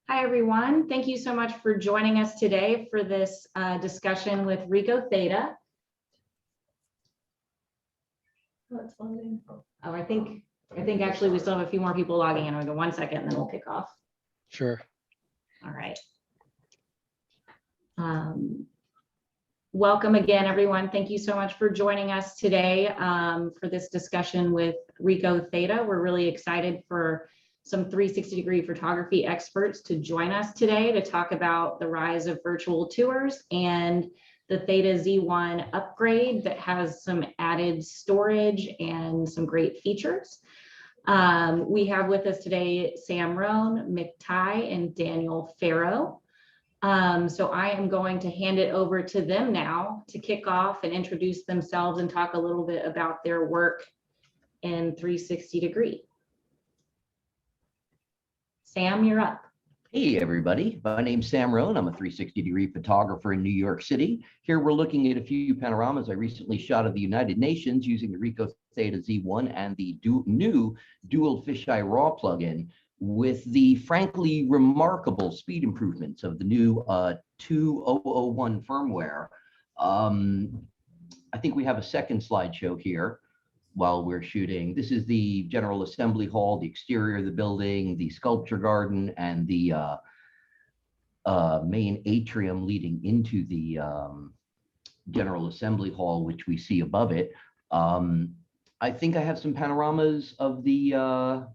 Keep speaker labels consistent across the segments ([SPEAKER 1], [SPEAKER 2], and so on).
[SPEAKER 1] Hi, everyone. Thank you so much for joining us today for this discussion with RICOH Theta. Oh, it's loading. Oh, I think actually we still have a few more people logging in. We'll go 1 second and then we'll kick off.
[SPEAKER 2] Sure.
[SPEAKER 1] All right. Welcome again, everyone. Thank you so much for joining us today for this discussion with RICOH Theta. We're really excited for some 360-degree photography experts to join us today to talk about the rise of virtual tours and the Theta Z1 upgrade that has some added storage and some great features. We have with us today Sam Rohn, Ty and Daniel Pharaoh. So I am going to hand it over to them now to kick off and introduce themselves and talk a little bit about their work in 360-degree. Sam, you're up.
[SPEAKER 3] Hey everybody, my name's Sam Rohn. I'm a 360-degree photographer in New York City. Here we're looking at a few panoramas I recently shot of the United Nations using the RICOH Theta Z1 and the new dual Fisheye Raw plugin with the frankly remarkable speed improvements of the new 2001 firmware. I think we have a second slideshow here while we're shooting. This is the General Assembly Hall, the exterior of the building, the sculpture garden, and the main atrium leading into the General Assembly Hall, which we see above it. I think I have some panoramas of the,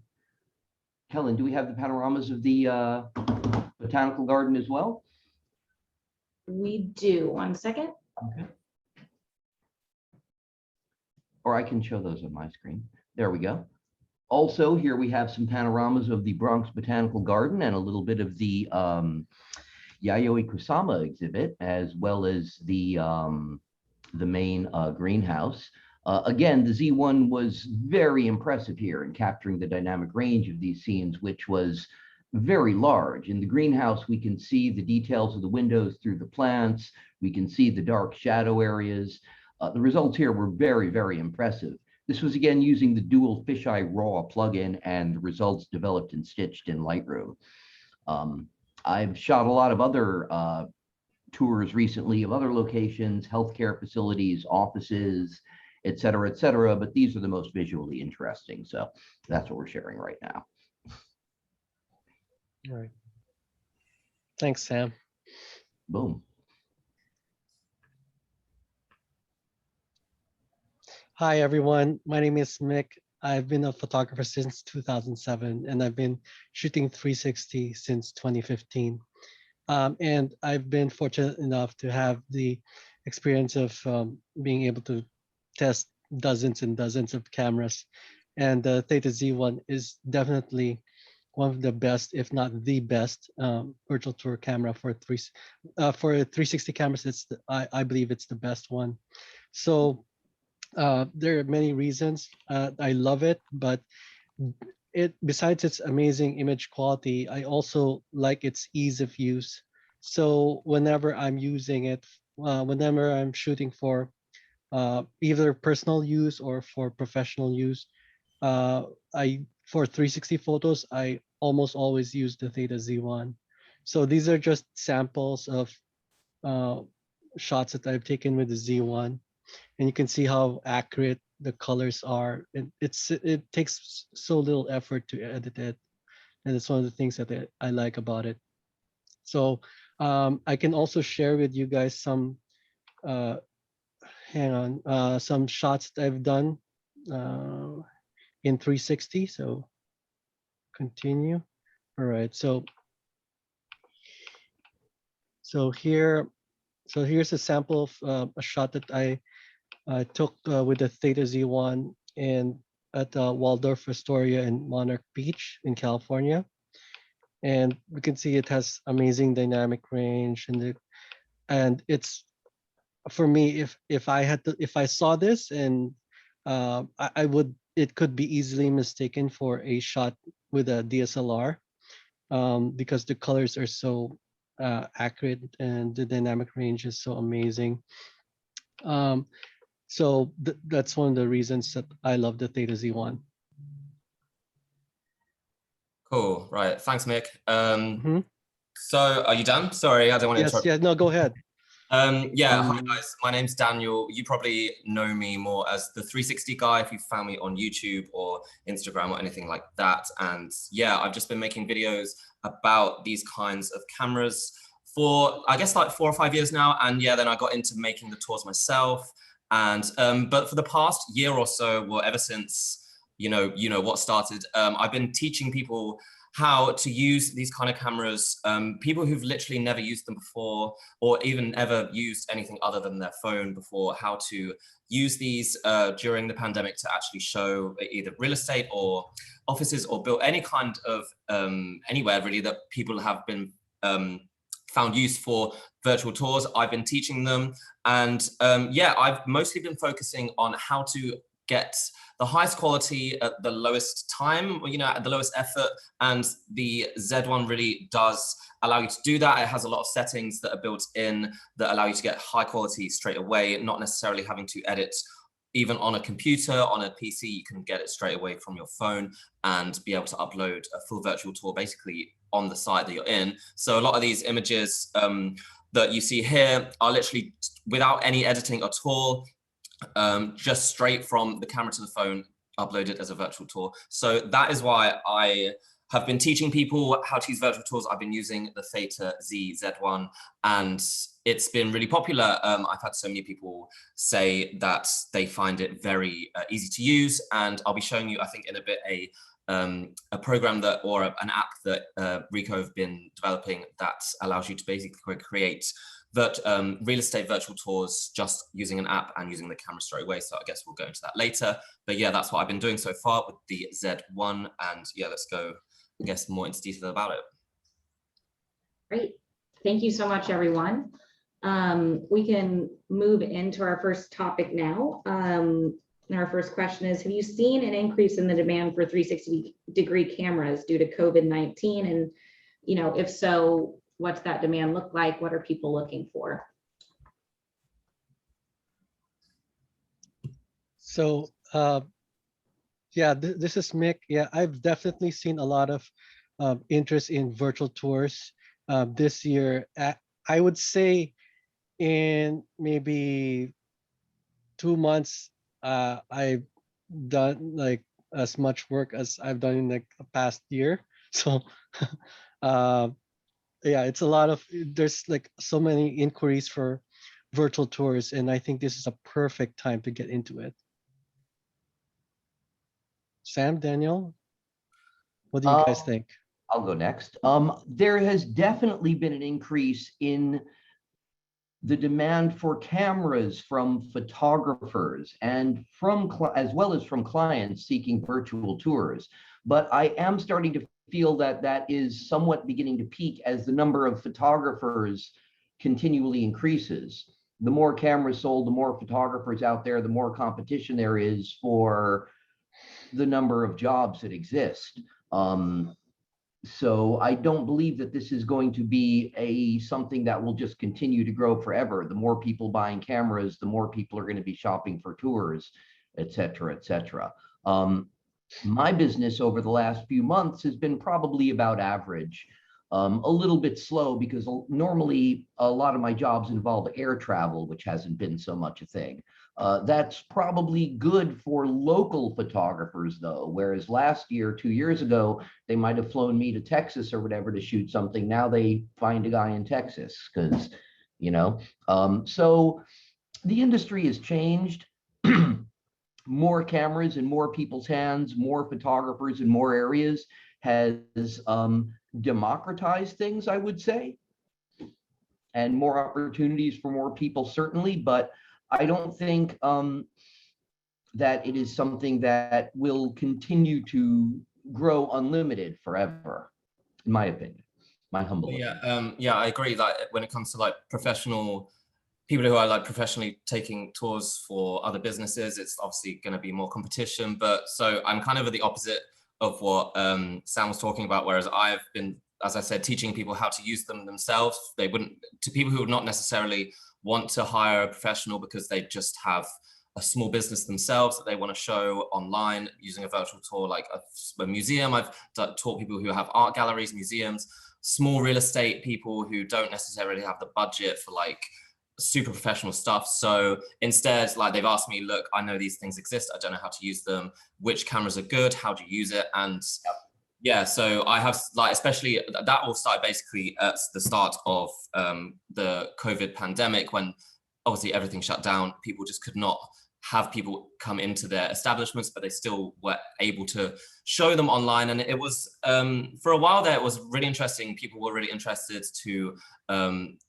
[SPEAKER 3] Helen, do we have the panoramas of the Botanical Garden as well?
[SPEAKER 1] We do. 1 second.
[SPEAKER 3] Okay. Or I can show those on my screen. There we go. Also, here we have some panoramas of the Bronx Botanical Garden and a little bit of the Yayoi Kusama exhibit, as well as the main greenhouse. Again, the Z1 was very impressive here in capturing the dynamic range of these scenes, which was very large. In the greenhouse, we can see the details of the windows through the plants. We can see the dark shadow areas. The results here were very, very impressive. This was again using the dual Fisheye Raw plugin, and the results developed and stitched in Lightroom. I've shot a lot of other tours recently of other locations, healthcare facilities, offices, et cetera, but these are the most visually interesting. So that's what we're sharing right now.
[SPEAKER 2] All right. Thanks, Sam.
[SPEAKER 3] Boom.
[SPEAKER 2] Hi, everyone. My name is Mick. I've been a photographer since 2007, and I've been shooting 360 since 2015. And I've been fortunate enough to have the experience of being able to test dozens and dozens of cameras. And the Theta Z1 is definitely one of the best, if not the best, virtual tour camera for 360 cameras. I believe it's the best one. So there are many reasons I love it, but besides its amazing image quality, I also like its ease of use. So whenever I'm using it, whenever I'm shooting for either personal use or for professional use, for 360 photos, I almost always use the Theta Z1. So these are just samples of shots that I've taken with the Z1. And you can see how accurate the colors are. It takes so little effort to edit it, and it's one of the things that I like about it. So I can also share with you guys some some shots that I've done in 360. So continue. All right. So here's a sample of a shot that I took with the Theta Z1 at Waldorf Astoria in Monarch Beach in California. And we can see it has amazing dynamic range, and it's, for me, if I saw this, and it could be easily mistaken for a shot with a DSLR, because the colors are so accurate and the dynamic range is so amazing. So that's one of the reasons that I love the Theta Z1.
[SPEAKER 4] Cool, right, thanks Mick. So are you done? Sorry, I don't want to
[SPEAKER 2] Yes,
[SPEAKER 4] interrupt.
[SPEAKER 2] yeah, no, go ahead.
[SPEAKER 4] Yeah, hi guys. My name's Daniel. You probably know me more as the 360 guy if you found me on YouTube or Instagram or anything like that. And yeah, I've just been making videos about these kinds of cameras for, I guess, like 4 or 5 years now. And yeah, then I got into making the tours myself. And but for the past year or so, well, ever since you know what started, I've been teaching people how to use these kind of cameras, people who've literally never used them before, or even ever used anything other than their phone before, how to use these during the pandemic to actually show either real estate or offices or build any kind of anywhere really that people have been found use for virtual tours. I've been teaching them, and yeah, I've mostly been focusing on how to get the highest quality at the lowest time, at the lowest effort. And the Z1 really does allow you to do that. It has a lot of settings that are built in that allow you to get high quality straight away, not necessarily having to edit even on a computer, on a PC. You can get it straight away from your phone and be able to upload a full virtual tour basically on the site that you're in. So a lot of these images that you see here are literally without any editing at all, just straight from the camera to the phone, uploaded as a virtual tour. So that is why I have been teaching people how to use virtual tours. I've been using the Theta Z1, and it's been really popular. I've had so many people say that they find it very easy to use, and I'll be showing you, I think, in a bit a program that, or an app that RICOH have been developing that allows you to basically create real estate virtual tours just using an app and using the camera straight away. So I guess we'll go into that later. But yeah, that's what I've been doing so far with the Z1. And yeah, let's go, I guess, more into detail about it.
[SPEAKER 1] Great. Thank you so much, everyone. We can move into our first topic now. And our first question is, have you seen an increase in the demand for 360-degree cameras due to COVID-19? And, if so, what's that demand look like? What are people looking for?
[SPEAKER 2] So, yeah, this is Mick. Yeah, I've definitely seen a lot of interest in virtual tours this year. I would say in maybe 2 months, I've done like as much work as I've done in like the past year. So, yeah, it's a lot of, there's like so many inquiries for virtual tours, and I think this is a perfect time to get into it. Sam, Daniel, what do you guys think?
[SPEAKER 3] I'll go next. There has definitely been an increase in the demand for cameras from photographers and as well as from clients seeking virtual tours. But I am starting to feel that is somewhat beginning to peak as the number of photographers continually increases. The more cameras sold, the more photographers out there, the more competition there is for the number of jobs that exist. So I don't believe that this is going to be something that will just continue to grow forever. The more people buying cameras, the more people are going to be shopping for tours, et cetera, et cetera. My business over the last few months has been probably about average, a little bit slow because normally a lot of my jobs involve air travel, which hasn't been so much a thing. That's probably good for local photographers though, whereas last year, 2 years ago, they might have flown me to Texas or whatever to shoot something. Now they find a guy in Texas because, so the industry has changed. More cameras in more people's hands, more photographers in more areas has democratized things, I would say, and more opportunities for more people, certainly. But I don't think that it is something that will continue to grow unlimited forever, in my opinion, my humble opinion.
[SPEAKER 4] Yeah, I agree. Like when it comes to like professional people who are like professionally taking tours for other businesses, it's obviously going to be more competition. But so I'm kind of at the opposite of what Sam was talking about, whereas I've been, as I said, teaching people how to use them themselves. They wouldn't, to people who would not necessarily want to hire a professional because they just have a small business themselves that they want to show online using a virtual tour, like a museum. I've taught people who have art galleries, museums. small real estate people who don't necessarily have the budget for like super professional stuff. So instead, like they've asked me, look, I know these things exist, I don't know how to use them, which cameras are good, how do you use it? And yeah, so I have like, especially that all started basically at the start of the COVID pandemic, when obviously everything shut down. People just could not have people come into their establishments, but they still were able to show them online. And it was, for a while there, it was really interesting. People were really interested to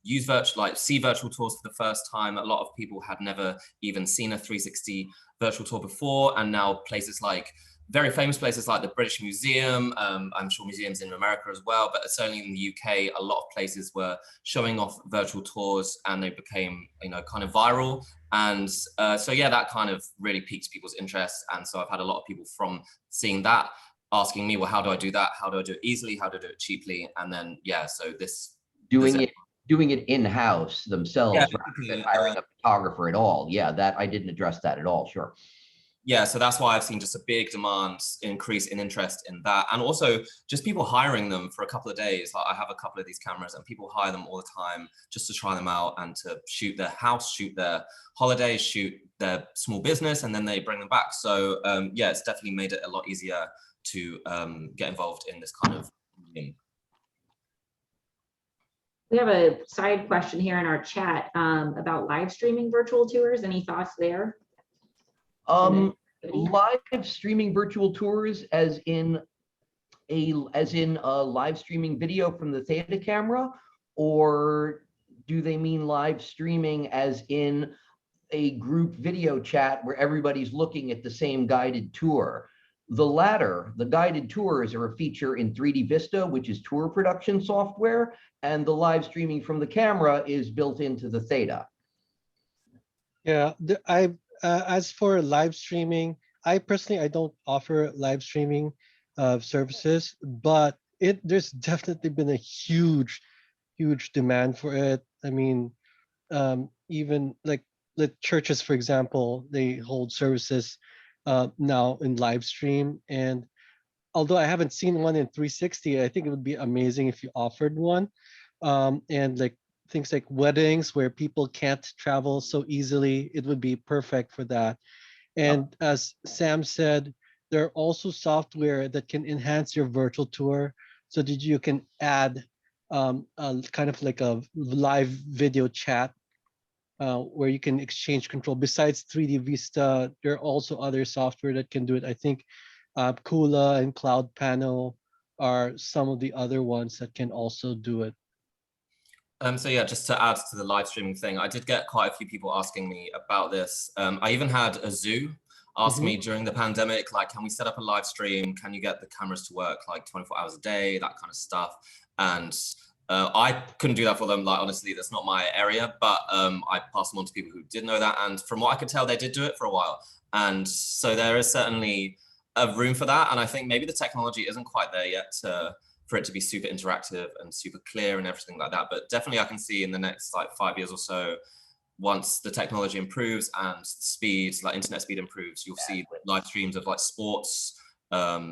[SPEAKER 4] use see virtual tours for the first time. A lot of people had never even seen a 360 virtual tour before. And now places like, very famous places like the British Museum, I'm sure museums in America as well, but certainly in the UK, a lot of places were showing off virtual tours and they became, you know, kind of viral. And so yeah, that kind of really piqued people's interest. And so I've had a lot of people from seeing that asking me, well, how do I do that? How do I do it easily? How do I do it cheaply? And then, yeah, so this.
[SPEAKER 3] Doing it in-house themselves,
[SPEAKER 4] Yeah,
[SPEAKER 3] rather than hiring a photographer at all. Yeah, that I didn't address that at all, sure.
[SPEAKER 4] Yeah, so that's why I've seen just a big demand increase in interest in that. And also just people hiring them for a couple of days. Like I have a couple of these cameras and people hire them all the time just to try them out and to shoot their house, shoot their holidays, shoot their small business, and then they bring them back. So yeah, it's definitely made it a lot easier to get involved in this kind of thing.
[SPEAKER 1] We have a side question here in our chat about live streaming virtual tours. Any thoughts there?
[SPEAKER 3] Live streaming virtual tours, as in a live streaming video from the Theta camera, or do they mean live streaming as in a group video chat where everybody's looking at the same guided tour? The latter, the guided tours, are a feature in 3D Vista, which is tour production software, and the live streaming from the camera is built into the Theta.
[SPEAKER 2] Yeah, as for live streaming, I don't offer live streaming services, but there's definitely been a huge demand for it. I mean, even like the churches, for example, they hold services now in live stream. And although I haven't seen one in 360, I think it would be amazing if you offered one. And like things like weddings where people can't travel so easily, it would be perfect for that. And as Sam said, there are also software that can enhance your virtual tour so that you can add kind of like a live video chat where you can exchange control. Besides 3D Vista, there are also other software that can do it. I think Kula and Cloud Panel are some of the other ones that can also do it.
[SPEAKER 4] So yeah, just to add to the live streaming thing, I did get quite a few people asking me about this. I even had a zoo ask me during the pandemic, like, can we set up a live stream? Can you get the cameras to work like 24 hours a day, that kind of stuff? And I couldn't do that for them. Like, honestly, that's not my area, but I passed them on to people who did know that. And from what I could tell, they did do it for a while. And so there is certainly a room for that. And I think maybe the technology isn't quite there yet for it to be super interactive and super clear and everything like that. But definitely I can see in the next like 5 years or so, once the technology improves and speed, like internet speed improves, you'll see live streams of like sports,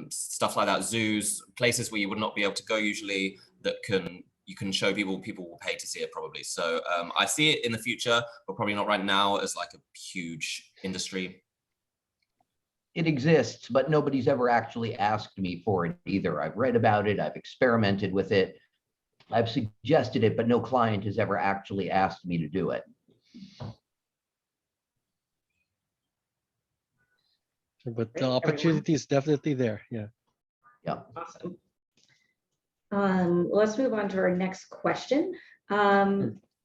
[SPEAKER 4] stuff like that, zoos, places where you would not be able to go usually, that you can show people will pay to see it probably. So I see it in the future, but probably not right now as like a huge industry.
[SPEAKER 3] It exists, but nobody's ever actually asked me for it either. I've read about it, I've experimented with it, I've suggested it, but no client has ever actually asked me to do it.
[SPEAKER 2] But the opportunity is definitely there. Yeah.
[SPEAKER 3] Yeah.
[SPEAKER 1] Awesome. Let's move on to our next question. I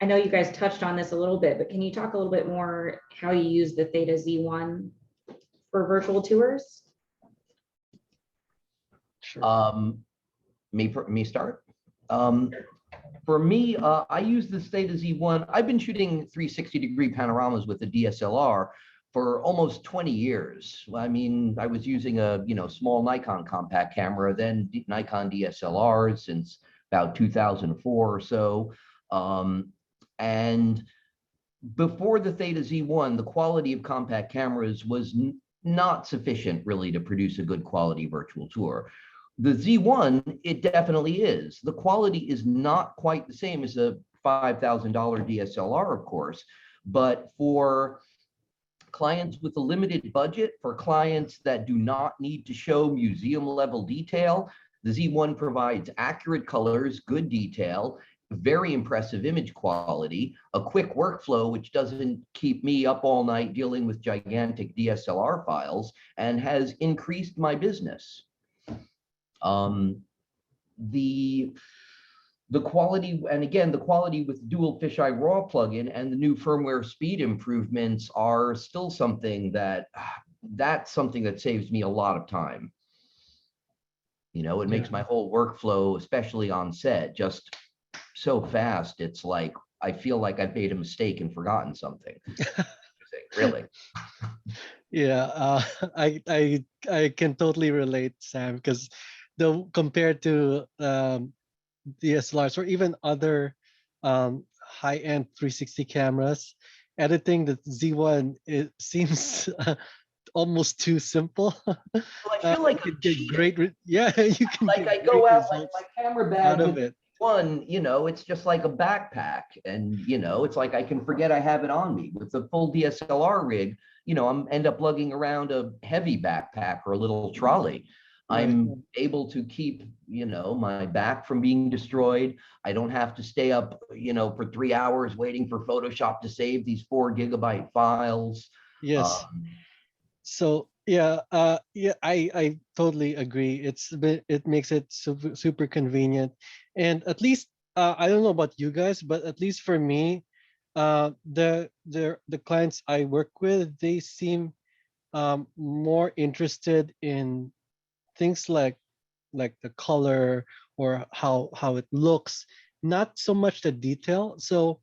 [SPEAKER 1] know you guys touched on this a little bit, but can you talk a little bit more how you use the Theta Z1 for virtual tours?
[SPEAKER 2] Sure.
[SPEAKER 3] Me start. For me, I use this Theta Z1. I've been shooting 360-degree panoramas with the DSLR for almost 20 years. I mean, I was using a small Nikon compact camera, then Nikon DSLR since about 2004 or so. And before the Theta Z1, the quality of compact cameras was not sufficient really to produce a good quality virtual tour. The Z1, it definitely is. The quality is not quite the same as a $5,000 DSLR, of course, but for clients with a limited budget, for clients that do not need to show museum level detail, the Z1 provides accurate colors, good detail, very impressive image quality, a quick workflow which doesn't keep me up all night dealing with gigantic DSLR files, and has increased my business. The quality, and again, the quality with dual Fisheye Raw plugin and the new firmware speed improvements are still something that's something that saves me a lot of time. You know, it makes my whole workflow, especially on set, just so fast. It's like I feel like I've made a mistake and forgotten something. Really.
[SPEAKER 2] Yeah, I can totally relate, Sam, because compared to DSLRs or even other high-end 360 cameras, editing the Z1, it seems almost too simple.
[SPEAKER 3] Well, I feel like
[SPEAKER 2] you
[SPEAKER 3] I'm
[SPEAKER 2] can get great, yeah, you can
[SPEAKER 3] like
[SPEAKER 2] get
[SPEAKER 3] I
[SPEAKER 2] great
[SPEAKER 3] go out like
[SPEAKER 2] results
[SPEAKER 3] my camera bag
[SPEAKER 2] out of
[SPEAKER 3] with
[SPEAKER 2] it.
[SPEAKER 3] one, you know, it's just like a backpack, and you know, it's like I can forget I have it on me. With the full DSLR rig, you know, I'm end up lugging around a heavy backpack or a little trolley. I'm able to keep, you know, my back from being destroyed. I don't have to stay up, you know, for 3 hours waiting for Photoshop to save these 4 GB files.
[SPEAKER 2] Yes. So yeah, I totally agree. It makes it super convenient, and at least I don't know about you guys, but at least for me, the clients I work with, they seem more interested in things like the color or how it looks, not so much the detail. So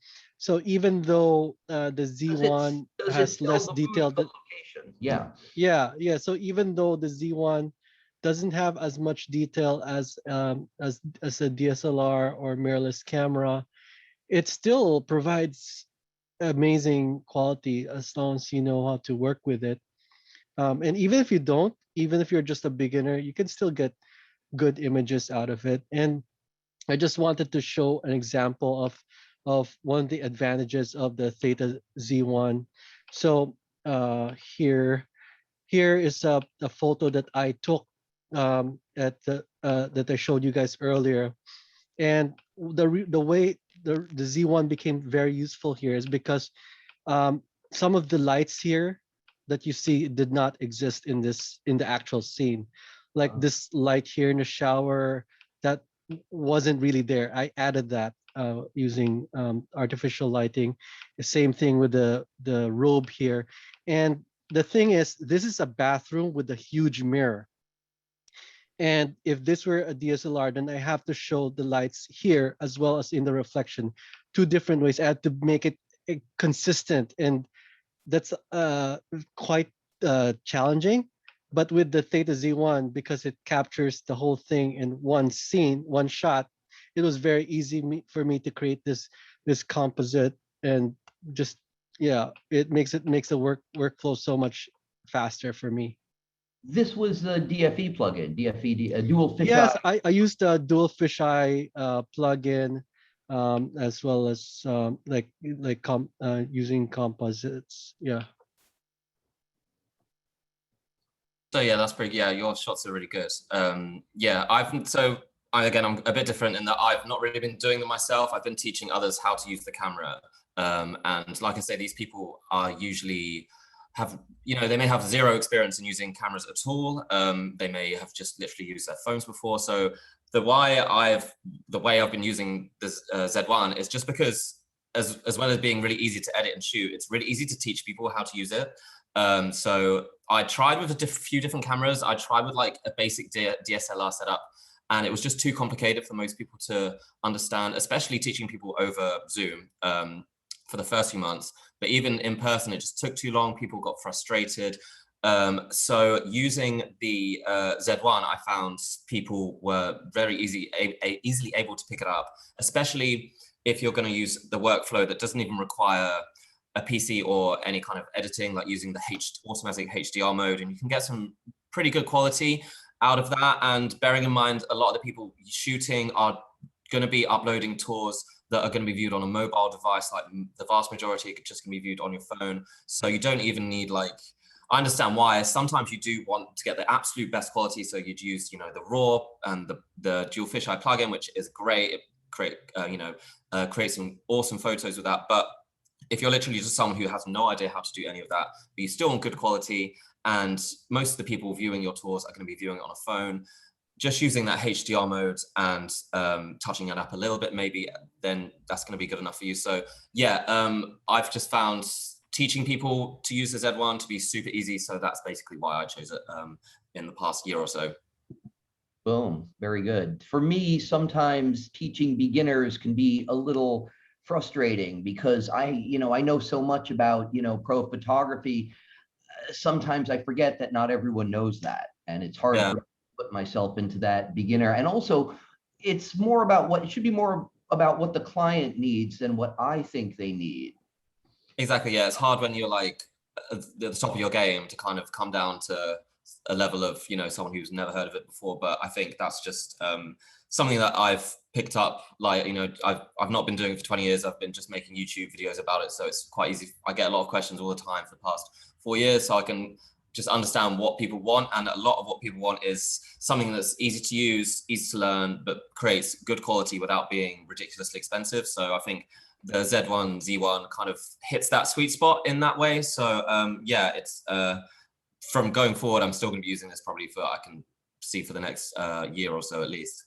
[SPEAKER 2] even though the Z1 has less detail, yeah. So even though the Z1 doesn't have as much detail as a DSLR or mirrorless camera, it still provides amazing quality as long as you know how to work with it. And even if you don't, even if you're just a beginner, you can still get good images out of it. And I just wanted to show an example of one of the advantages of the Theta Z1. So here is a photo that I took at that I showed you guys earlier. And the way the Z1 became very useful here is because some of the lights here that you see did not exist in the actual scene. Like this light here in the shower, that wasn't really there. I added that using artificial lighting. The same thing with the robe here. And the thing is, this is a bathroom with a huge mirror. And if this were a DSLR, then I have to show the lights here as well as in the reflection, two different ways. I had to make it consistent, and that's quite challenging. But with the Theta Z1, because it captures the whole thing in one scene, one shot, it was very easy for me to create this composite, and just it makes the workflow so much faster for me.
[SPEAKER 3] This was the DFE plugin, DFE, dual fisheye.
[SPEAKER 2] Yes, I used the dual fisheye plugin, as well as using composites. Yeah.
[SPEAKER 4] So yeah, that's pretty. Yeah, your shots are really good. Yeah, I'm a bit different in that I've not really been doing them myself. I've been teaching others how to use the camera. And like I say, these people are usually they may have zero experience in using cameras at all. They may have just literally used their phones before. So the way I've been using this Z1 is just because as well as being really easy to edit and shoot, it's really easy to teach people how to use it. So I tried with a few different cameras. I tried with like a basic DSLR setup, and it was just too complicated for most people to understand, especially teaching people over Zoom for the first few months. But even in person, it just took too long. People got frustrated. So using the Z1, I found people were very easily able to pick it up, especially if you're going to use the workflow that doesn't even require a PC or any kind of editing, like using the automatic HDR mode, and you can get some pretty good quality. out of that. And bearing in mind, a lot of the people shooting are going to be uploading tours that are going to be viewed on a mobile device. Like the vast majority are just going to be viewed on your phone. So you don't even need like, I understand why. Sometimes you do want to get the absolute best quality. So you'd use, you know, the RAW and the dual fisheye plugin, which is great. It creates some awesome photos with that. But if you're literally just someone who has no idea how to do any of that, but you still want good quality, and most of the people viewing your tours are going to be viewing it on a phone, just using that HDR mode and touching it up a little bit, maybe, then that's going to be good enough for you. So yeah, I've just found teaching people to use the Z1 to be super easy. So that's basically why I chose it in the past year or so.
[SPEAKER 3] Boom, very good. For me, sometimes teaching beginners can be a little frustrating because I know so much about, pro photography. Sometimes I forget that not everyone knows that. And it's hard to put myself into that beginner. And also it's more about it should be more about what the client needs than what I think they need. Exactly.
[SPEAKER 4] Yeah. It's hard when you're like at the top of your game to kind of come down to a level of, someone who's never heard of it before. But I think that's just something that I've picked up. Like, I've not been doing it for 20 years. I've been just making YouTube videos about it. So it's quite easy. I get a lot of questions all the time for the past 4 years. So I can just understand what people want. And a lot of what people want is something that's easy to use, easy to learn, but creates good quality without being ridiculously expensive. So I think the Z1 kind of hits that sweet spot in that way. So yeah, it's from going forward, I'm still going to be using this probably for, I can see, for the next year or so at least.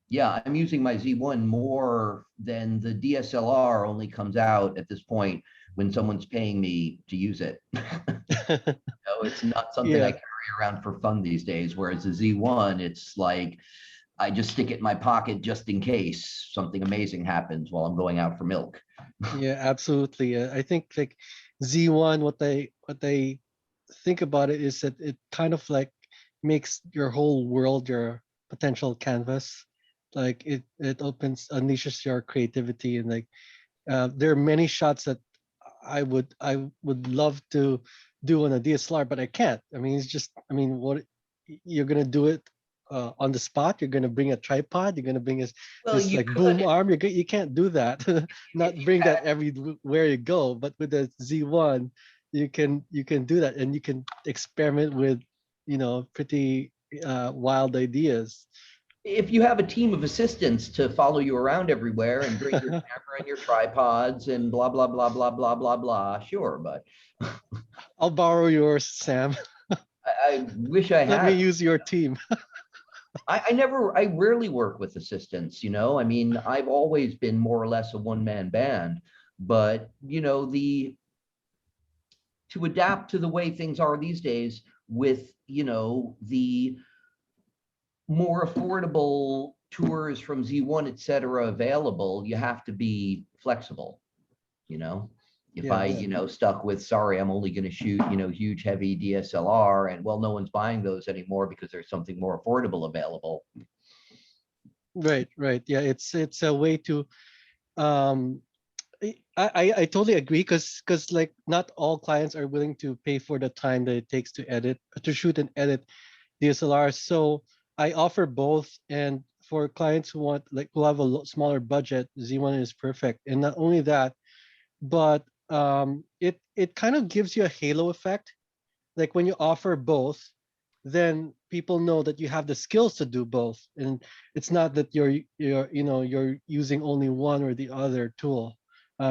[SPEAKER 3] Yeah, I'm using my Z1 more than the DSLR only comes out at this point when someone's paying me to use it. It's not something I carry around for fun these days, whereas the Z1, it's like, I just stick it in my pocket just in case something amazing happens while I'm going out for milk.
[SPEAKER 2] Yeah, absolutely. I think like Z1, what they think about it is that it kind of like makes your whole world your potential canvas. Like it unleashes your creativity, and like there are many shots that I would love to do on a DSLR, but I can't. I mean, it's just, what you're gonna do it on the spot? You're gonna bring a tripod? You're gonna bring this like boom arm? You can't do that. Not bring that everywhere you go. But with the Z1, you can do that, and you can experiment with pretty wild ideas.
[SPEAKER 3] If you have a team of assistants to follow you around everywhere and bring your camera and your tripods and blah, blah, blah, blah, blah, blah, blah, sure, but.
[SPEAKER 2] I'll borrow yours, Sam.
[SPEAKER 3] I wish I had.
[SPEAKER 2] Let me use your team.
[SPEAKER 3] I rarely work with assistants, I mean, I've always been more or less a one-man band, but, to adapt to the way things are these days with, the more affordable tours from Z1, et cetera, available, you have to be flexible, if I, stuck with, sorry, I'm only going to shoot, huge, heavy DSLR, and well, no one's buying those anymore because there's something more affordable available.
[SPEAKER 2] Right. Yeah, it's a way to, I totally agree, because like not all clients are willing to pay for the time that it takes to shoot and edit DSLR. So I offer both, and for clients who have a smaller budget, Z1 is perfect. And not only that, but it kind of gives you a halo effect. Like when you offer both, then people know that you have the skills to do both, and it's not that you're using only one or the other tool.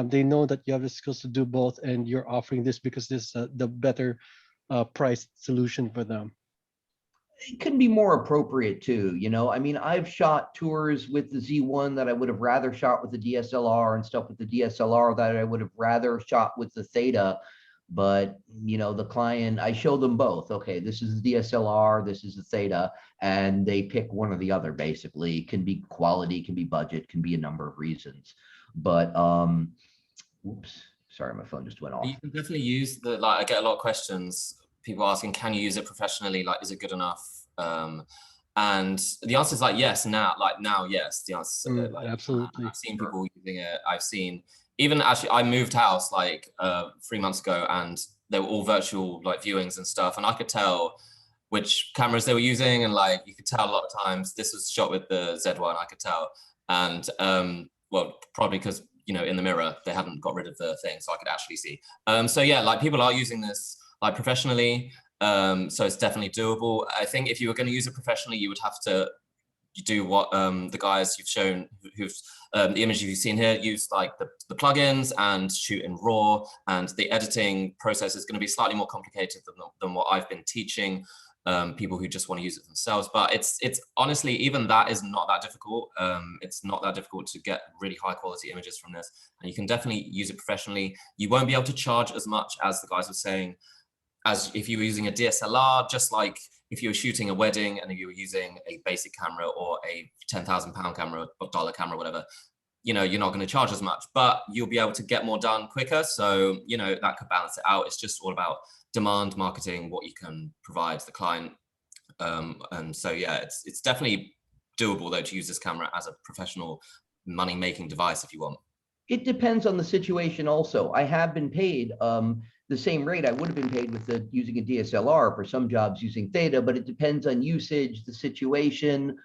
[SPEAKER 2] They know that you have the skills to do both, and you're offering this because this is the better priced solution for them.
[SPEAKER 3] It can be more appropriate too, I mean, I've shot tours with the Z1 that I would have rather shot with the DSLR, and stuff with the DSLR that I would have rather shot with the Theta. But the client, I show them both. Okay, this is the DSLR, this is the Theta, and they pick one or the other. Basically, it can be quality, can be budget, can be a number of reasons. But oops, sorry, my phone just went off.
[SPEAKER 4] You can definitely use I get a lot of questions, people asking, can you use it professionally? Like, is it good enough? And the answer is yes. Now, yes. The answer is
[SPEAKER 2] absolutely.
[SPEAKER 4] I've seen people using it. I've seen, even actually, I moved house 3 months ago, and they were all virtual viewings and stuff, and I could tell which cameras they were using, and like you could tell a lot of times this was shot with the Z1, I could tell, and well, probably because in the mirror they hadn't got rid of the thing, so I could actually see. So yeah, like people are using this like professionally, so it's definitely doable. I think if you were going to use it professionally, you would have to do what the guys you've shown, who've the images you've seen here, use like the plugins and shoot in RAW, and the editing process is going to be slightly more complicated than what I've been teaching people who just want to use it themselves. But it's honestly, even that is not that difficult. It's not that difficult to get really high quality images from this, and you can definitely use it professionally. You won't be able to charge as much as the guys were saying as if you were using a DSLR, just like if you were shooting a wedding and you were using a basic camera or a £10,000 camera or dollar camera, whatever, you're not going to charge as much, but you'll be able to get more done quicker. So, that could balance it out. It's just all about demand marketing, what you can provide the client. And so, yeah, it's definitely doable though to use this camera as a professional money-making device if you want.
[SPEAKER 3] It depends on the situation also. I have been paid the same rate I would have been paid with using a DSLR for some jobs using Theta, but it depends on usage, the situation,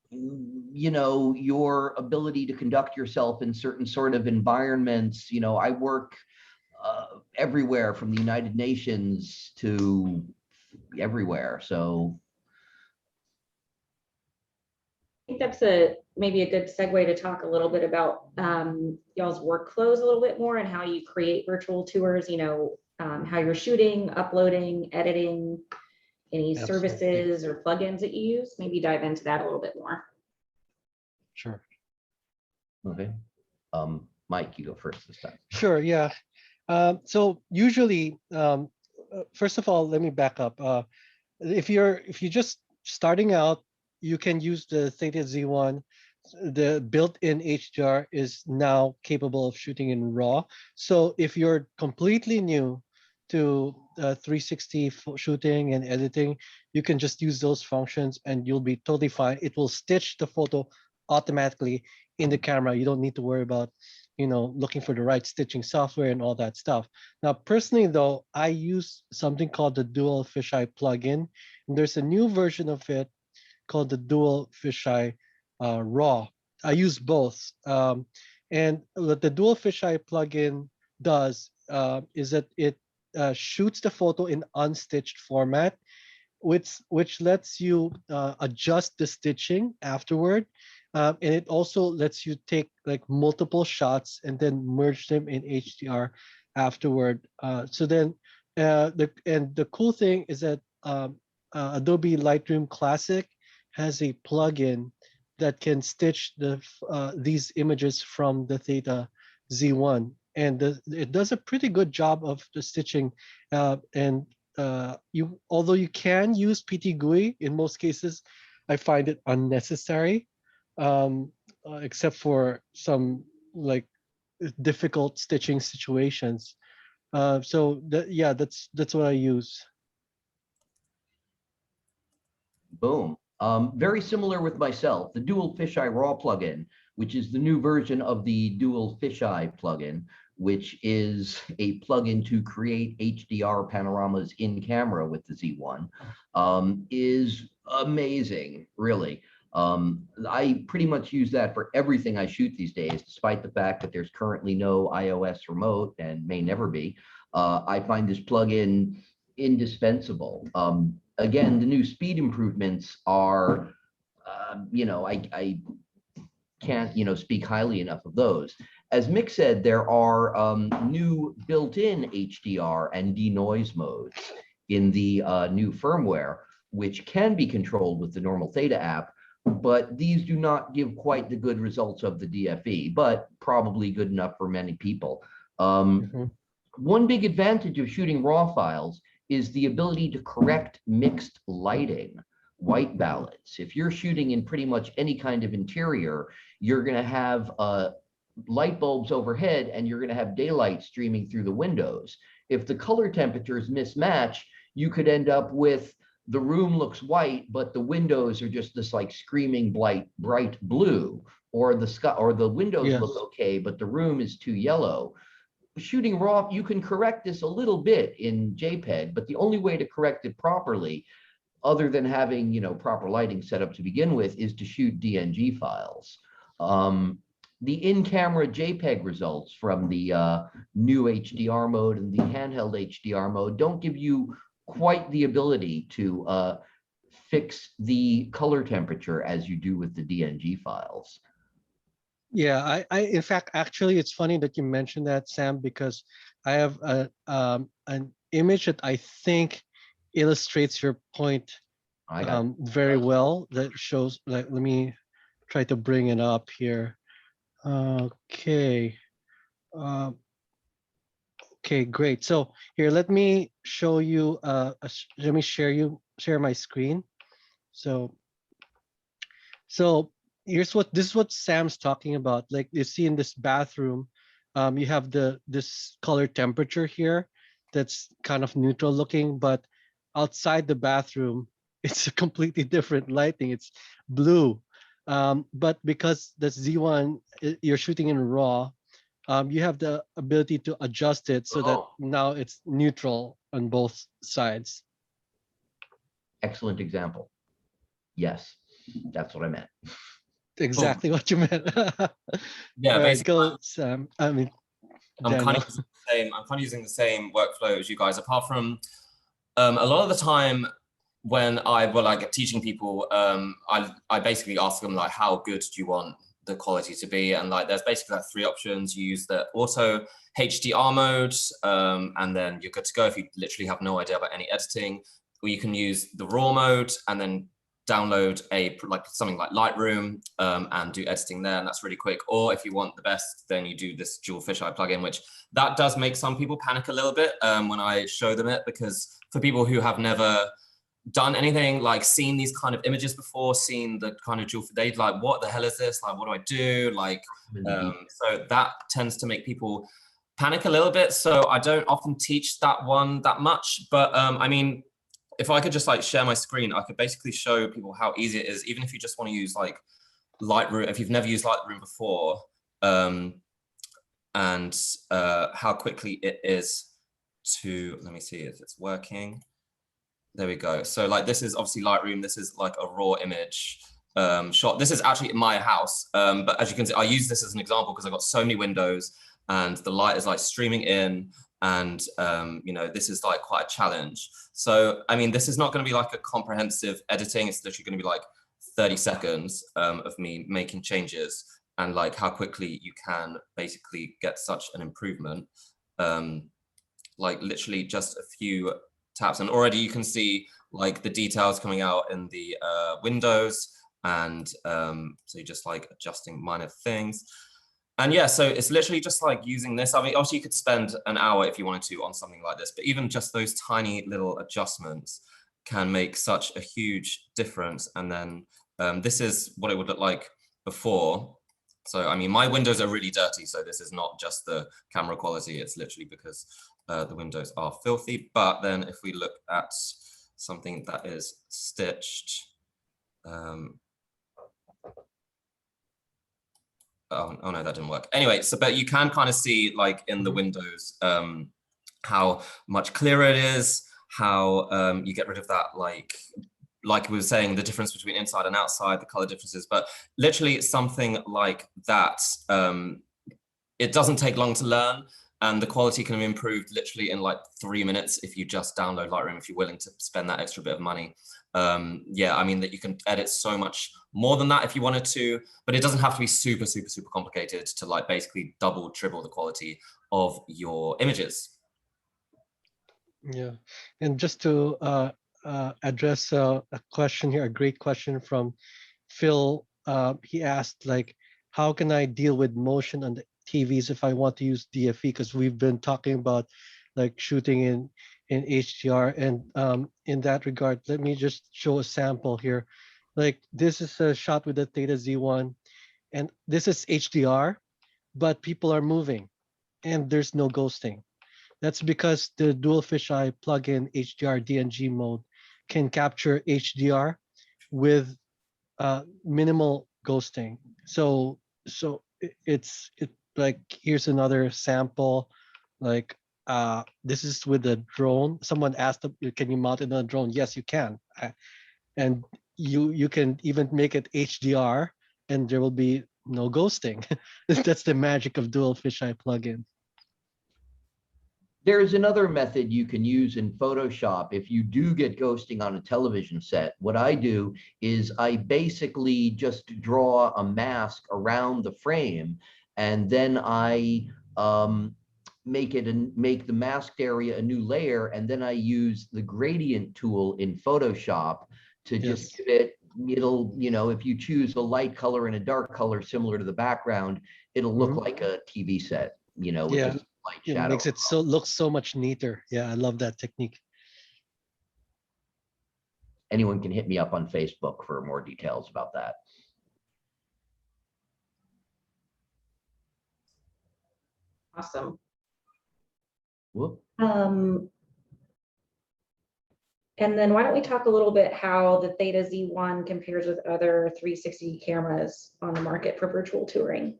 [SPEAKER 3] your ability to conduct yourself in certain sort of environments. I work everywhere from the United Nations to everywhere. So
[SPEAKER 1] I think that's maybe a good segue to talk a little bit about y'all's workflows a little bit more and how you create virtual tours, how you're shooting, uploading, editing, any services or plugins that you use. Maybe dive into that a little bit more.
[SPEAKER 2] Sure.
[SPEAKER 3] Okay. Mike, you go first this time.
[SPEAKER 2] Sure, yeah. So usually, first of all, let me back up. If you're just starting out, you can use the Theta Z1. The built-in HDR is now capable of shooting in RAW. So if you're completely new to 360 shooting and editing, you can just use those functions and you'll be totally fine. It will stitch the photo automatically in the camera. You don't need to worry about looking for the right stitching software and all that stuff. Now, personally though, I use something called the Dual Fisheye plugin. And there's a new version of it called the Dual Fisheye Raw. I use both. And what the Dual Fisheye plugin does is that it shoots the photo in unstitched format, which lets you adjust the stitching afterward. And it also lets you take like multiple shots and then merge them in HDR afterward. So then the cool thing is that Adobe Lightroom Classic has a plugin that can stitch these images from the Theta Z1, and it does a pretty good job of the stitching. Although you can use PT GUI in most cases, I find it unnecessary, except for some like difficult stitching situations. So that's what I use.
[SPEAKER 3] Boom. Very similar with myself, the Dual Fisheye Raw plugin, which is the new version of the Dual Fisheye plugin, which is a plugin to create HDR panoramas in camera with the Z1, is amazing, really. I pretty much use that for everything I shoot these days, despite the fact that there's currently no iOS remote and may never be. I find this plugin indispensable. Again, the new speed improvements are, I can't, speak highly enough of those. As Mick said, there are new built-in HDR and denoise modes in the new firmware, which can be controlled with the normal Theta app, but these do not give quite the good results of the DFE, but probably good enough for many people. One big advantage of shooting RAW files is the ability to correct mixed lighting, white balance. If you're shooting in pretty much any kind of interior, you're going to have light bulbs overhead and you're going to have daylight streaming through the windows. If the color temperatures mismatch, you could end up with the room looks white, but the windows are just this like screaming bright blue, or the sky or the windows look okay, but the room is too yellow. shooting raw, you can correct this a little bit in JPEG, but the only way to correct it properly, other than having, proper lighting set up to begin with, is to shoot DNG files. The in-camera JPEG results from the new HDR mode and the handheld HDR mode don't give you quite the ability to fix the color temperature as you do with the DNG files.
[SPEAKER 2] Yeah, in fact, actually, it's funny that you mentioned that, Sam, because I have an image that I think illustrates your point very well. That shows, like, let me try to bring it up here. Okay. Okay, great. So here, let me show you. Let me share my screen. So this is what Sam's talking about. Like you see in this bathroom, you have this color temperature here that's kind of neutral looking, but outside the bathroom, it's a completely different lighting. It's blue. But because the Z1, you're shooting in RAW, you have the ability to adjust it so that now it's neutral on both sides.
[SPEAKER 3] Excellent example. Yes, that's what I meant.
[SPEAKER 2] Exactly what you meant.
[SPEAKER 4] Yeah, basically,
[SPEAKER 2] go, Sam. I mean,
[SPEAKER 4] I'm kind
[SPEAKER 2] Daniel.
[SPEAKER 4] of using the same workflow as you guys, apart from a lot of the time when I like teaching people, I basically ask them like, how good do you want the quality to be? And like, there's basically like 3 options. You use the auto HDR mode, and then you're good to go if you literally have no idea about any editing. Or you can use the raw mode and then download something like Lightroom and do editing there, and that's really quick. Or if you want the best, then you do this dual fisheye plugin, which that does make some people panic a little bit when I show them it, because for people who have never done anything, like seen these kind of images before, seen the kind of dual, they'd like, what the hell is this? Like, what do I do? Like, so that tends to make people panic a little bit. So I don't often teach that one that much, but I mean, if I could just like share my screen, I could basically show people how easy it is, even if you just want to use like Lightroom, if you've never used Lightroom before, and how quickly it is to, let me see if it's working. There we go. So like, this is obviously Lightroom. This is like a raw image shot. This is actually in my house. But as you can see, I use this as an example because I've got so many windows and the light is like streaming in, and this is like quite a challenge. So, I mean, this is not going to be like a comprehensive editing. It's literally going to be like 30 seconds of me making changes and like how quickly you can basically get such an improvement. Like literally just a few taps, and already you can see like the details coming out in the windows, and so you're just like adjusting minor things. And yeah, so it's literally just like using this. I mean, obviously you could spend an hour if you wanted to on something like this, but even just those tiny little adjustments can make such a huge difference. And then this is what it would look like before. So, I mean, my windows are really dirty, so this is not just the camera quality, it's literally because the windows are filthy. But then if we look at something that is stitched, oh no, that didn't work. Anyway, so but you can kind of see like in the windows how much clearer it is, how you get rid of that like we were saying, the difference between inside and outside, the color differences. But literally something like that, it doesn't take long to learn, and the quality can be improved literally in like 3 minutes if you just download Lightroom, if you're willing to spend that extra bit of money. Yeah, I mean, that you can edit so much more than that if you wanted to, but it doesn't have to be super, super, super complicated to like basically double, triple the quality of your images.
[SPEAKER 2] Yeah, and just to address a question here, a great question from Phil. He asked, like, how can I deal with motion on the TVs if I want to use DFE? Because we've been talking about like shooting in HDR, and in that regard, let me just show a sample here. Like, this is a shot with the Theta Z1, and this is HDR, but people are moving, and there's no ghosting. That's because the dual fisheye plugin HDR DNG mode can capture HDR with minimal ghosting. So it's like, here's another sample Like this is with a drone. Someone asked, can you mount it on a drone? Yes, you can. And you can even make it HDR, and there will be no ghosting. That's the magic of dual fisheye plugin.
[SPEAKER 3] There's another method you can use in Photoshop if you do get ghosting on a television set. What I do is I basically just draw a mask around the frame, and then I make the masked area a new layer, and then I use the gradient tool in Photoshop to just give it, if you choose a light color and a dark color similar to the background, it'll look like a TV set, with
[SPEAKER 2] Yeah.
[SPEAKER 3] this light
[SPEAKER 2] It
[SPEAKER 3] shadow.
[SPEAKER 2] makes it look so much neater. Yeah, I love that technique.
[SPEAKER 3] Anyone can hit me up on Facebook for more details about that.
[SPEAKER 1] Awesome.
[SPEAKER 3] Whoop.
[SPEAKER 1] And then why don't we talk a little bit how the Theta Z1 compares with other 360 cameras on the market for virtual touring?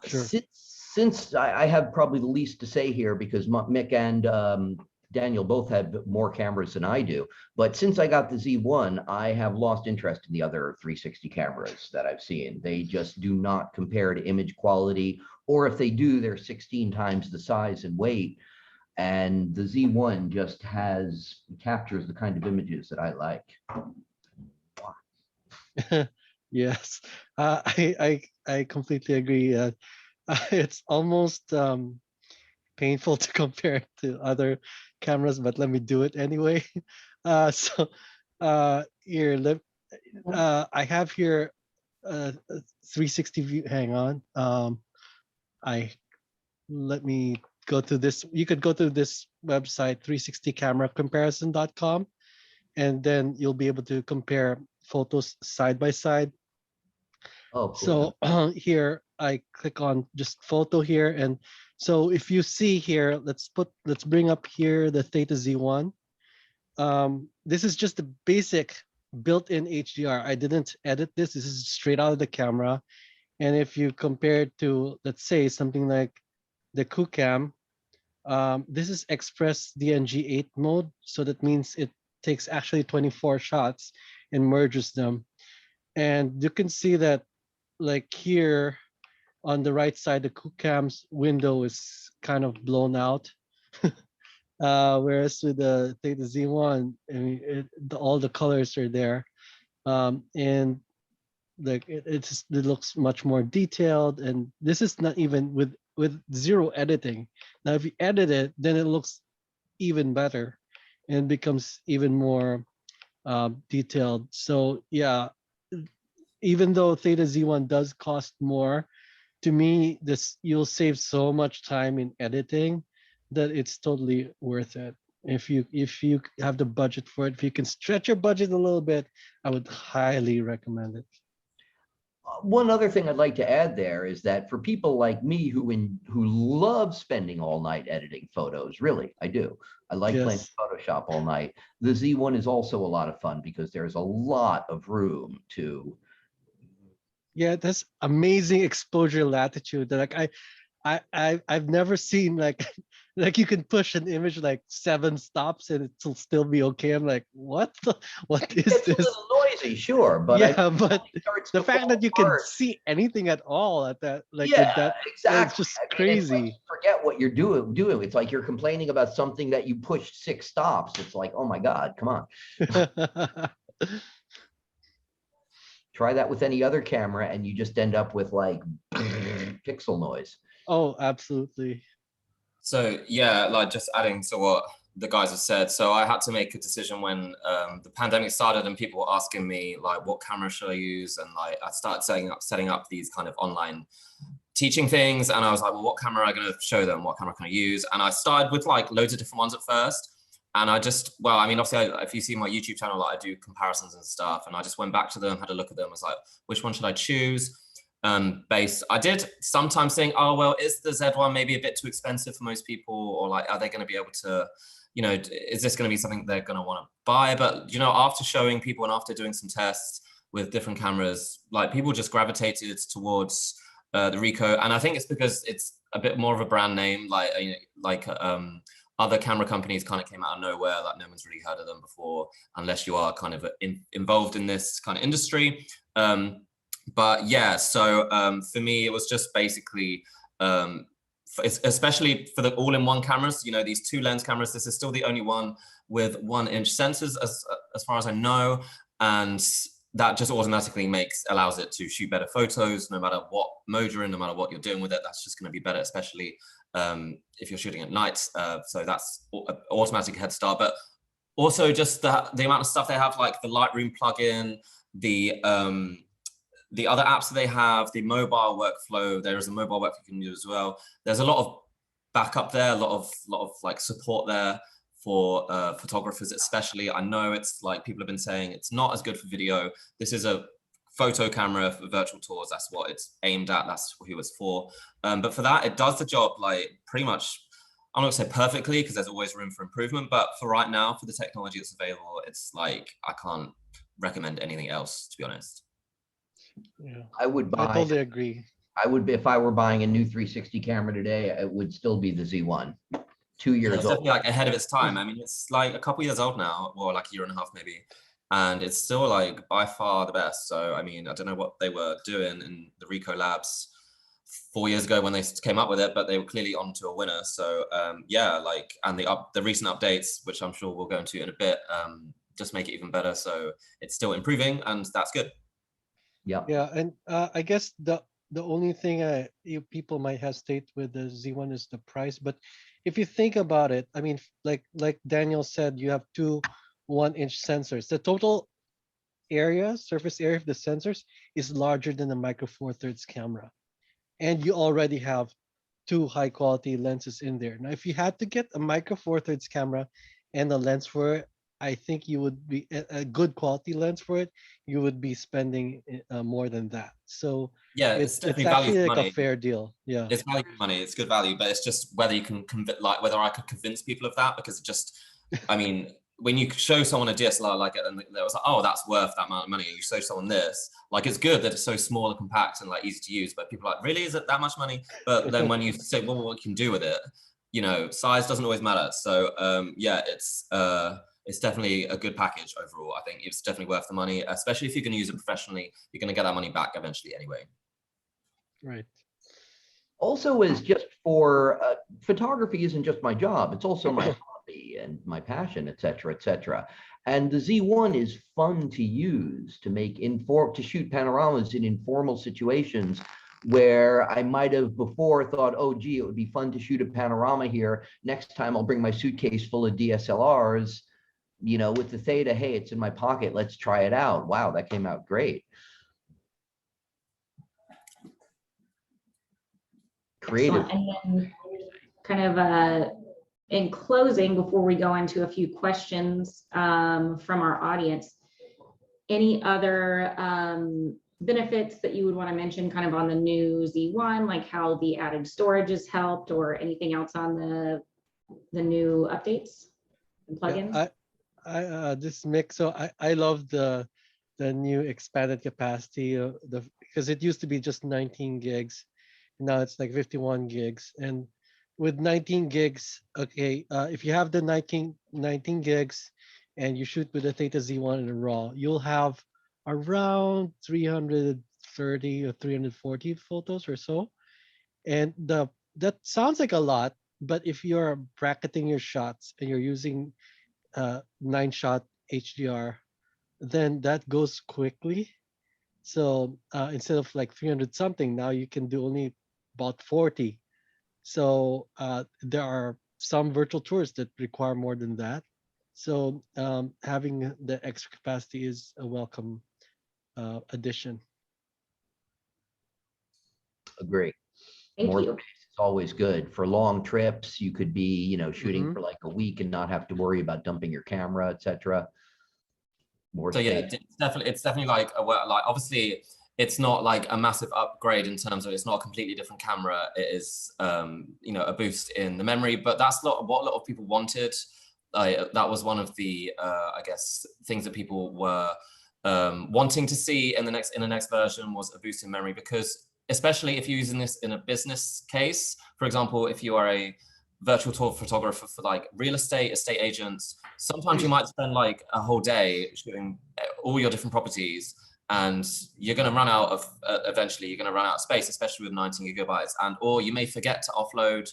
[SPEAKER 2] Sure.
[SPEAKER 3] Since I have probably the least to say here, because Mick and Daniel both have more cameras than I do, but since I got the Z1, I have lost interest in the other 360 cameras that I've seen. They just do not compare to image quality, or if they do, they're 16 times the size and weight. And the Z1 just captures the kind of images that I like.
[SPEAKER 2] Yes, I completely agree. It's almost painful to compare it to other cameras, but let me do it anyway. Here, I have here a 360 view. Hang on. Let me go to this. You could go to this website, 360cameracomparison.com, and then you'll be able to compare photos side by side.
[SPEAKER 3] Oh, cool.
[SPEAKER 2] So here I click on just photo here, and so if you see here, let's bring up here the Theta Z1. This is just the basic built-in HDR. I didn't edit this. This is straight out of the camera. And if you compare it to, let's say, something like the QCam, this is Express DNG 8 mode. So that means it takes actually 24 shots and merges them. And you can see that, like here on the right side, the QCam's window is kind of blown out. Whereas with the Theta Z1, I mean, all the colors are there. And like it looks much more detailed, and this is not even with zero editing. Now if you edit it, then it looks even better and becomes even more detailed. So yeah, even though Theta Z1 does cost more, to me you'll save so much time in editing that it's totally worth it. If you have the budget for it, if you can stretch your budget a little bit, I would highly recommend it.
[SPEAKER 3] One other thing I'd like to add there is that for people like me who love spending all night editing photos, really, I do. I like playing Photoshop all night. The Z1 is also a lot of fun because there's a lot of room to.
[SPEAKER 2] Yeah, that's amazing exposure latitude. Like I've never seen like you can push an image like 7 stops and it'll still be okay. I'm like, what is
[SPEAKER 3] it's
[SPEAKER 2] this?
[SPEAKER 3] A little noisy, sure, but
[SPEAKER 2] yeah, but the fact that you can see anything at all at that, like with that,
[SPEAKER 3] exactly.
[SPEAKER 2] it's just crazy.
[SPEAKER 3] It's like forget what you're doing. It's like you're complaining about something that you pushed 6 stops. It's like, oh my God, come on. Try that with any other camera and you just end up with like pixel noise.
[SPEAKER 2] Oh, absolutely.
[SPEAKER 4] So yeah, like just adding to what the guys have said. So I had to make a decision when the pandemic started and people were asking me like, what camera should I use? And like, I started setting up these kind of online teaching things. And I was like, well, what camera am I going to show them? What camera can I use? And I started with like loads of different ones at first. And I just, well, I mean, obviously, if you see my YouTube channel, like I do comparisons and stuff. And I just went back to them, had a look at them. I was like, which one should I choose? I did sometimes think, oh, well, is the Z1 maybe a bit too expensive for most people? Or like, are they going to be able to, is this going to be something they're going to want to buy? But, after showing people and after doing some tests with different cameras, like people just gravitated towards the RICOH, and I think it's because it's a bit more of a brand name, other camera companies kind of came out of nowhere, like no one's really heard of them before, unless you are kind of involved in this kind of industry. But yeah, so for me, it was just basically, especially for the all-in-one cameras, you know, these 2-lens cameras, this is still the only one with 1-inch sensors as far as I know. And that just automatically allows it to shoot better photos, no matter what mode you're in, no matter what you're doing with it. That's just going to be better, especially if you're shooting at night. So that's an automatic head start. But also just the amount of stuff they have, like the Lightroom plugin, the other apps that they have, the mobile workflow. There is a mobile workflow you can use as well. There's a lot of backup there, a lot of like support there for photographers, especially. I know it's like people have been saying it's not as good for video. This is a photo camera for virtual tours. That's what it's aimed at. That's who it's for. But for that, it does the job like pretty much, I'm not gonna say perfectly because there's always room for improvement. But for right now, for the technology that's available, it's like I can't recommend anything else, to be honest.
[SPEAKER 2] Yeah,
[SPEAKER 3] I would buy.
[SPEAKER 2] I totally agree.
[SPEAKER 3] I would, if I were buying a new 360 camera today, it would still be the Z1. 2 years
[SPEAKER 4] It's
[SPEAKER 3] old.
[SPEAKER 4] definitely like ahead of its time. I mean, it's like a couple years old now, or like a year and a half maybe, and it's still like by far the best. So I mean, I don't know what they were doing in the RICOH labs 4 years ago when they came up with it, but they were clearly on to a winner. So yeah, like, and the recent updates, which I'm sure we'll go into in a bit, just make it even better. So it's still improving, and that's good.
[SPEAKER 3] Yeah.
[SPEAKER 2] Yeah, and I guess the only thing people might hesitate with the Z1 is the price. But if you think about it, I mean, like Daniel said, you have 2 1-inch sensors. The total surface area of the sensors is larger than the Micro Four Thirds camera, and you already have 2 high-quality lenses in there. Now, if you had to get a Micro Four Thirds camera and a lens for it, I think you would be a good quality lens for it. You would be spending more than that. So
[SPEAKER 4] yeah,
[SPEAKER 2] it's
[SPEAKER 4] definitely
[SPEAKER 2] actually
[SPEAKER 4] value for
[SPEAKER 2] like
[SPEAKER 4] money.
[SPEAKER 2] a fair deal. Yeah,
[SPEAKER 4] It's value for money. It's good value, but it's just whether you can whether I could convince people of that, because it just, I mean, when you show someone a DSLR like it and they was like, oh, that's worth that amount of money. You show someone this, like, it's good that it's so small and compact and like easy to use, but people are like, really, is it that much money? But then when you say, well, what you can do with it, you know, size doesn't always matter. So yeah, it's definitely a good package overall. I think it's definitely worth the money, especially if you're going to use it professionally. You're going to get that money back eventually anyway.
[SPEAKER 2] right.
[SPEAKER 3] Also, is just for photography isn't just my job. It's also my hobby and my passion, et cetera, et cetera. And the Z1 is fun to use to make to shoot panoramas in informal situations where I might have before thought, oh, gee, it would be fun to shoot a panorama here. Next time I'll bring my suitcase full of DSLRs. You know, with the Theta, hey, it's in my pocket. Let's try it out. Wow, that came out great. Creative.
[SPEAKER 1] Excellent. And then kind of in closing, before we go into a few questions from our audience, any other benefits that you would want to mention kind of on the new Z1, like how the added storage has helped, or anything else on the new updates and plugins?
[SPEAKER 2] Yeah, this mix. So I love the new expanded capacity because it used to be just 19 gigs. Now it's like 51 gigs. And with 19 gigs, okay, if you have the 19 gigs and you shoot with the Theta Z1 in a RAW, you'll have around 330 or 340 photos or so. And that sounds like a lot, but if you're bracketing your shots and you're using 9-shot HDR, then that goes quickly. So instead of like 300 something, now you can do only about 40. So there are some virtual tours that require more than that. So having the extra capacity is a welcome addition.
[SPEAKER 3] Agree.
[SPEAKER 1] Thank
[SPEAKER 3] More
[SPEAKER 1] you.
[SPEAKER 3] space is always good. For long trips, you could be, you know, shooting for like a week and not have to worry about dumping your camera, etc. More
[SPEAKER 4] So yeah,
[SPEAKER 3] space.
[SPEAKER 4] it's definitely like obviously it's not like a massive upgrade in terms of, it's not a completely different camera. It is you know, a boost in the memory, but that's not what a lot of people wanted. That was one of the I guess things that people were wanting to see in the next version, was a boost in memory, because especially if you're using this in a business case. For example, if you are a virtual tour photographer for like real estate agents, sometimes you might spend like a whole day shooting all your different properties, and you're going to run out of eventually you're going to run out of space, especially with 19 gigabytes, and or you may forget to offload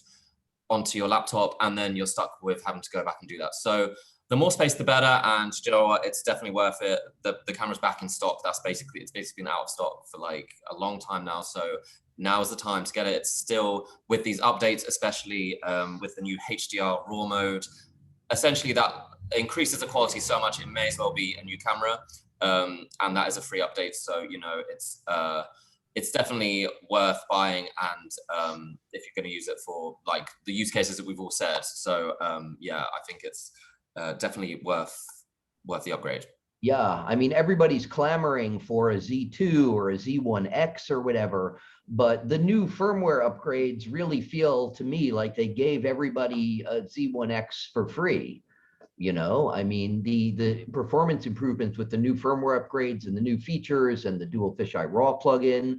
[SPEAKER 4] onto your laptop, and then you're stuck with having to go back and do that. So the more space, the better. And you know what? It's definitely worth it. The camera's back in stock. It's basically been out of stock for like a long time now. So now is the time to get it. It's still with these updates, especially with the new HDR RAW mode. Essentially, that increases the quality so much. It may as well be a new camera, and that is a free update. So you know, it's definitely worth buying, and if you're going to use it for like the use cases that we've all said. So yeah, I think it's definitely worth the upgrade.
[SPEAKER 3] Yeah, I mean, everybody's clamoring for a Z2 or a Z1X or whatever, but the new firmware upgrades really feel to me like they gave everybody a Z1X for free. You know, I mean, the performance improvements with the new firmware upgrades and the new features and the dual Fisheye Raw plugin,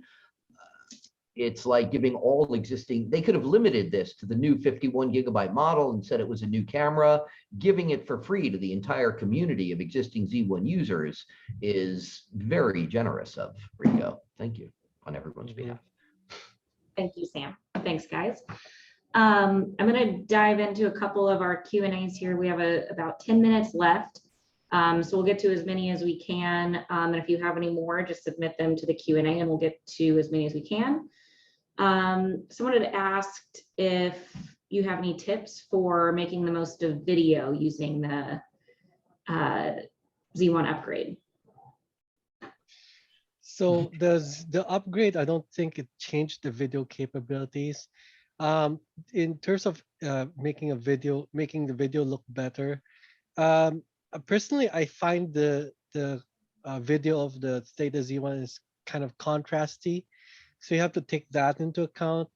[SPEAKER 3] it's like giving all existing, they could have limited this to the new 51 gigabyte model and said it was a new camera. Giving it for free to the entire community of existing Z1 users is very generous of RICOH. Thank you on everyone's behalf.
[SPEAKER 1] Thank you, Sam. Thanks, guys. I'm going to dive into a couple of our Q&As here. We have about 10 minutes left. So we'll get to as many as we can. And if you have any more, just submit them to the Q&A and we'll get to as many as we can. Someone had asked if you have any tips for making the most of video using the Z1 upgrade.
[SPEAKER 2] So the upgrade, I don't think it changed the video capabilities. In terms of making the video look better, personally, I find the video of the Theta Z1 is kind of contrasty. So you have to take that into account.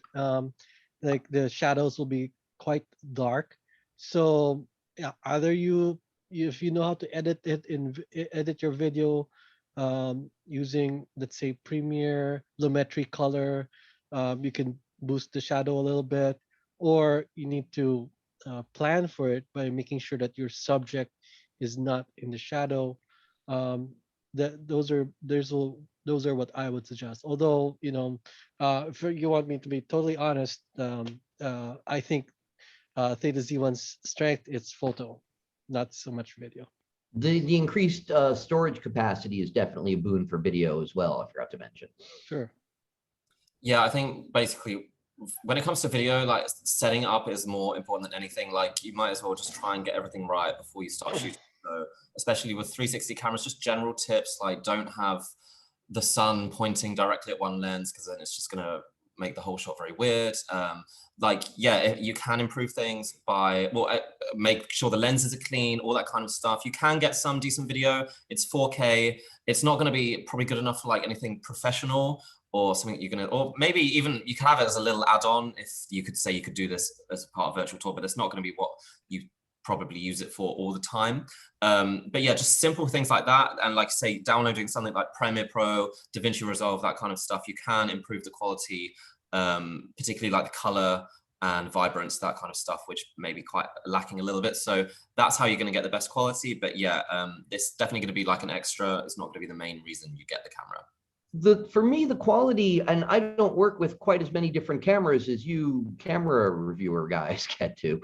[SPEAKER 2] Like the shadows will be quite dark. So yeah, either if you know how to edit it edit your video using, let's say, Premiere, Lumetri Color, you can boost the shadow a little bit, or you need to plan for it by making sure that your subject is not in the shadow. Those are what I would suggest. Although, you know, if you want me to be totally honest, I think Theta Z1's strength is photo, not so much video.
[SPEAKER 3] The increased storage capacity is definitely a boon for video as well, I forgot to mention.
[SPEAKER 2] Sure.
[SPEAKER 4] Yeah, I think basically when it comes to video, like setting it up is more important than anything. Like you might as well just try and get everything right before you start shooting. So especially with 360 cameras, just general tips like don't have the sun pointing directly at one lens, because then it's just gonna make the whole shot very weird. Like, yeah, you can improve things by, well, make sure the lenses are clean, all that kind of stuff. You can get some decent video. It's 4K. It's not going to be probably good enough for like anything professional or something you're going to, or maybe even you can have it as a little add-on if you could say you could do this as part of virtual tour, but it's not going to be what you probably use it for all the time. But yeah, just simple things like that. And like say downloading something like Premiere Pro, DaVinci Resolve, that kind of stuff, you can improve the quality, particularly like the color and vibrance, that kind of stuff, which may be quite lacking a little bit. So that's how you're going to get the best quality. But yeah, it's definitely going to be like an extra. It's not going to be the main reason you get the camera.
[SPEAKER 3] For me, the quality, and I don't work with quite as many different cameras as you camera reviewer guys get to,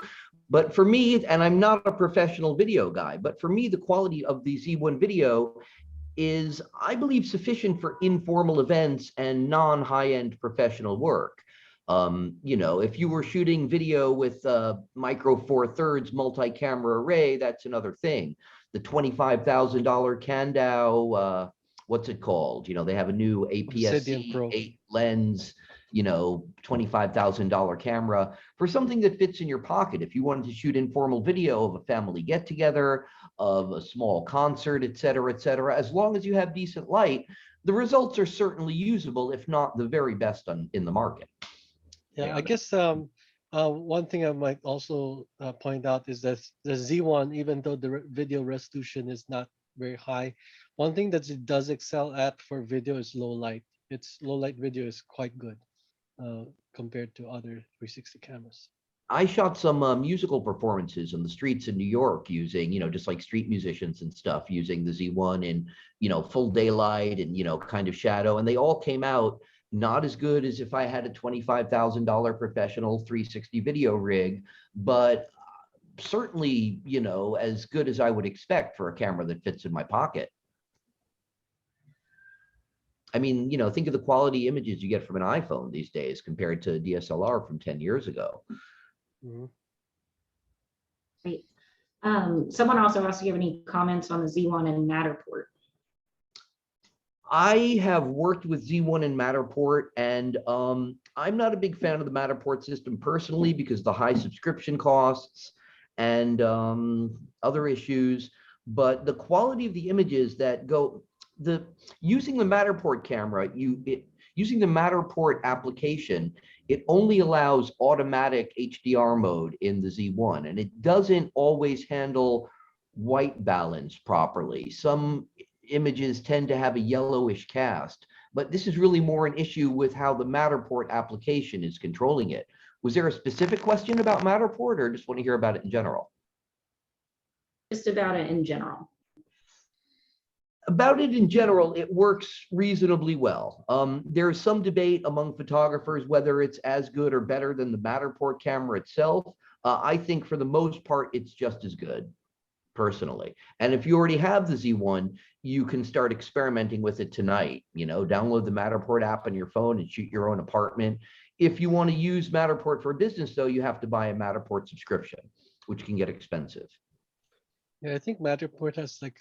[SPEAKER 3] but for me, and I'm not a professional video guy, but for me, the quality of the Z1 video is, I believe, sufficient for informal events and non-high-end professional work. You know, if you were shooting video with a micro four thirds multi-camera array, that's another thing. The $25,000 Kandau, what's it called? You know, they have a new APS-C 8 lens, you know, $25,000 camera for something that fits in your pocket. If you wanted to shoot informal video of a family get together, of a small concert, et cetera, as long as you have decent light, the results are certainly usable, if not the very best in the market.
[SPEAKER 2] Yeah, I guess one thing I might also point out is that the Z1, even though the video resolution is not very high, one thing that it does excel at for video is low light. its low light video is quite good compared to other 360 cameras.
[SPEAKER 3] I shot some musical performances on the streets in New York using, just like street musicians and stuff, using the Z1 in, full daylight and, kind of shadow. And they all came out not as good as if I had a $25,000 professional 360 video rig, but certainly, as good as I would expect for a camera that fits in my pocket. I mean, think of the quality images you get from an iPhone these days compared to DSLR from 10 years ago.
[SPEAKER 2] Mm-hmm.
[SPEAKER 1] Great. Someone also asked if you have any comments on the Z1 and Matterport.
[SPEAKER 3] I have worked with Z1 and Matterport, and I'm not a big fan of the Matterport system personally because of the high subscription costs and other issues. But the quality of the images that go, using the Matterport camera, using the Matterport application, it only allows automatic HDR mode in the Z1, and it doesn't always handle white balance properly. Some images tend to have a yellowish cast, but this is really more an issue with how the Matterport application is controlling it. Was there a specific question about Matterport, or just want to hear about it in general?
[SPEAKER 1] Just about it in general.
[SPEAKER 3] About it in general, it works reasonably well. There's some debate among photographers whether it's as good or better than the Matterport camera itself. I think for the most part, it's just as good, personally. And if you already have the Z1, you can start experimenting with it tonight. Download the Matterport app on your phone and shoot your own apartment. If you want to use Matterport for business, though, you have to buy a Matterport subscription, which can get expensive.
[SPEAKER 2] Yeah, I think Matterport has like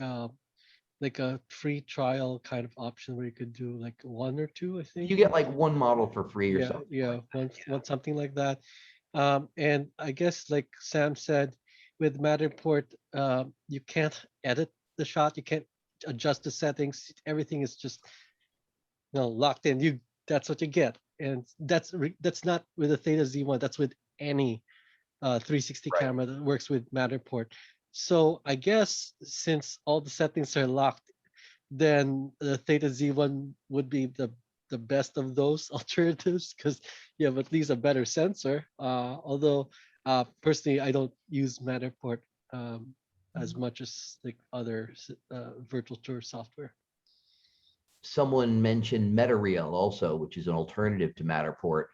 [SPEAKER 2] a free trial kind of option where you could do like one or two, I think.
[SPEAKER 3] You get like one model for free or something.
[SPEAKER 2] Yeah, one something like that. And I guess like Sam said, with Matterport, you can't edit the shot, you can't adjust the settings. Everything is just locked in. That's what you get, and that's not with the Theta Z1. That's with any 360
[SPEAKER 3] Right.
[SPEAKER 2] camera that works with Matterport. So I guess since all the settings are locked, then the Theta Z1 would be the best of those alternatives because you have at least a better sensor. Although personally, I don't use Matterport as much as like other virtual tour software.
[SPEAKER 3] Someone mentioned MetaReal also, which is an alternative to Matterport.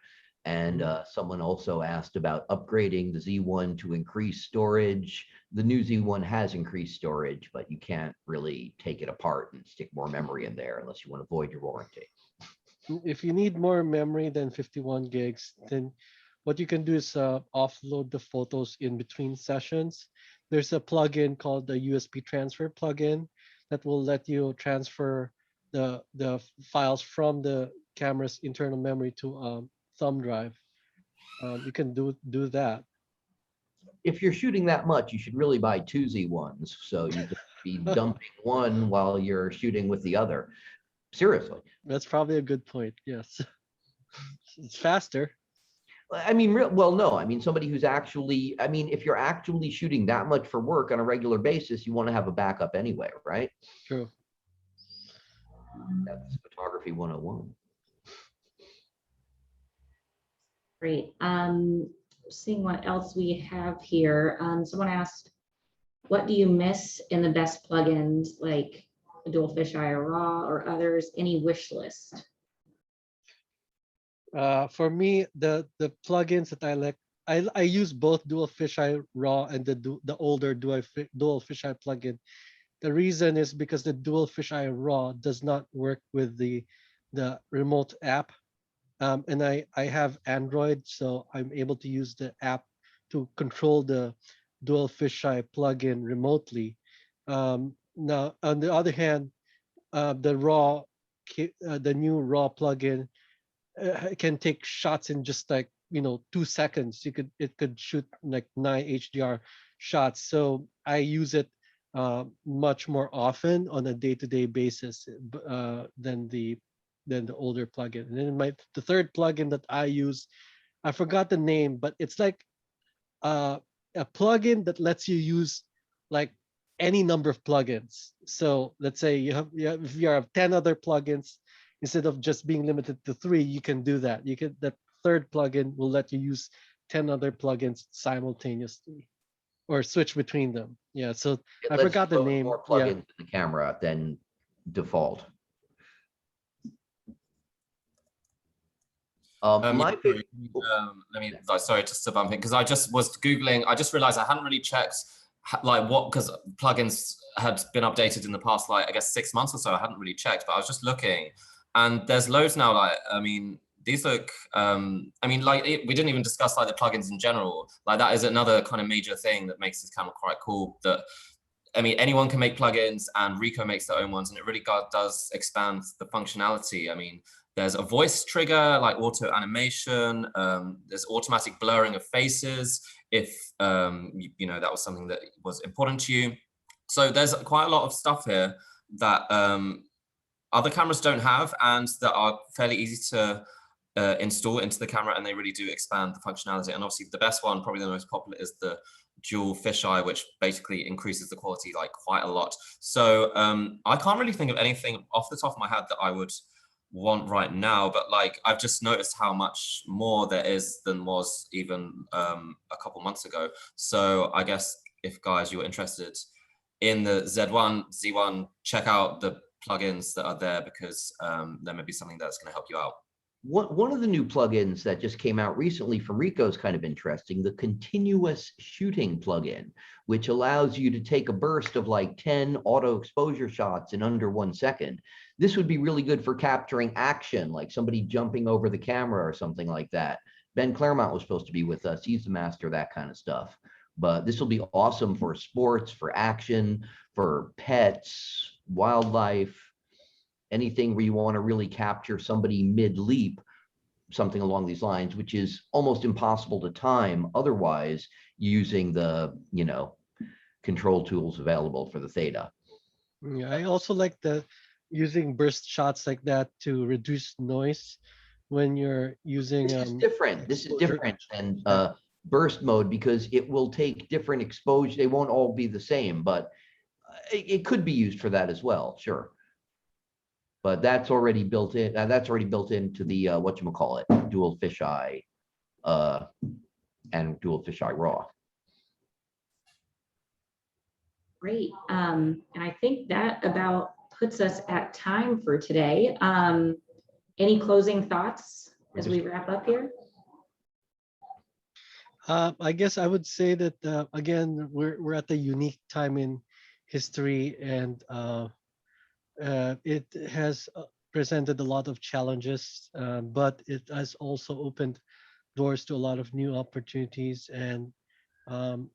[SPEAKER 3] And someone also asked about upgrading the Z1 to increase storage. The new Z1 has increased storage, but you can't really take it apart and stick more memory in there unless you want to void your warranty.
[SPEAKER 2] If you need more memory than 51 gigs, then what you can do is offload the photos in between sessions. There's a plugin called the USB transfer plugin that will let you transfer the files from the camera's internal memory to thumb drive. You can do that.
[SPEAKER 3] If you're shooting that much, you should really buy two Z1s. So you could be dumping one while you're shooting with the other. Seriously.
[SPEAKER 2] That's probably a good point. Yes. It's faster.
[SPEAKER 3] I mean, no. I mean, somebody who's actually, if you're actually shooting that much for work on a regular basis, you want to have a backup anyway, right?
[SPEAKER 2] True.
[SPEAKER 3] That's photography 101.
[SPEAKER 1] Great. Seeing what else we have here. Someone asked, what do you miss in the best plugins like Dual Fisheye Raw or others? Any wish list?
[SPEAKER 2] For me, the plugins that I like, I use both Dual Fisheye Raw and the older Dual Fisheye plugin. The reason is because the Dual Fisheye Raw does not work with the remote app. And I have Android, so I'm able to use the app to control the Dual Fisheye plugin remotely. Now, on the other hand, the new Raw plugin can take shots in just like 2 seconds. It could shoot like 9 HDR shots. So I use it much more often on a day-to-day basis than the older plugin. And then the third plugin that I use, I forgot the name, but it's like a plugin that lets you use like any number of plugins. So let's say if you have 10 other plugins, instead of just being limited to 3, you can do that. You can, that third plugin will let you use 10 other plugins simultaneously or switch between them. Yeah, so
[SPEAKER 3] It
[SPEAKER 2] I
[SPEAKER 3] lets
[SPEAKER 2] forgot
[SPEAKER 3] you
[SPEAKER 2] the
[SPEAKER 3] load
[SPEAKER 2] name.
[SPEAKER 3] more
[SPEAKER 2] Yeah,
[SPEAKER 3] plugins in the camera than default. My
[SPEAKER 4] Sorry, let me, sorry, just to bump in, because I just was Googling, I just realized I hadn't really checked like what, because plugins had been updated in the past, like I guess 6 months or so. I hadn't really checked, but I was just looking and there's loads now. Like, I mean, these look, I mean, like we didn't even discuss like the plugins in general. Like that is another kind of major thing that makes this camera quite cool. That, I mean, anyone can make plugins and Ricoh makes their own ones, and it really does expand the functionality. I mean, there's a voice trigger, like auto animation. There's automatic blurring of faces if you know that was something that was important to you. So there's quite a lot of stuff here that other cameras don't have, and that are fairly easy to install into the camera, and they really do expand the functionality. And obviously, the best one, probably the most popular, is the dual fisheye, which basically increases the quality like quite a lot. So I can't really think of anything off the top of my head that I would want right now, but like I've just noticed how much more there is than was even a couple months ago. So I guess if guys you're interested in the Z1, check out the plugins that are there, because there may be something that's going to help you out.
[SPEAKER 3] One of the new plugins that just came out recently from Ricoh is kind of interesting, the continuous shooting plugin, which allows you to take a burst of like 10 auto exposure shots in under 1 second. This would be really good for capturing action, like somebody jumping over the camera or something like that. Ben Claremont was supposed to be with us. He's the master of that kind of stuff. But this will be awesome for sports, for action, for pets, wildlife, anything where you want to really capture somebody mid-leap, something along these lines, which is almost impossible to time otherwise using the, you know, control tools available for the Theta.
[SPEAKER 2] yeah. I also like the using burst shots like that to reduce noise when you're using.
[SPEAKER 3] This is different. This is
[SPEAKER 2] exposure.
[SPEAKER 3] different than burst mode, because it will take different exposure. They won't all be the same, but it could be used for that as well. Sure. But that's already built in. That's already built into the whatchamacallit, dual fisheye and dual fisheye raw.
[SPEAKER 1] Great. And I think that about puts us at time for today. Any closing thoughts as we wrap up here?
[SPEAKER 2] I guess I would say that again, we're at a unique time in history, and it has presented a lot of challenges, but it has also opened doors to a lot of new opportunities. And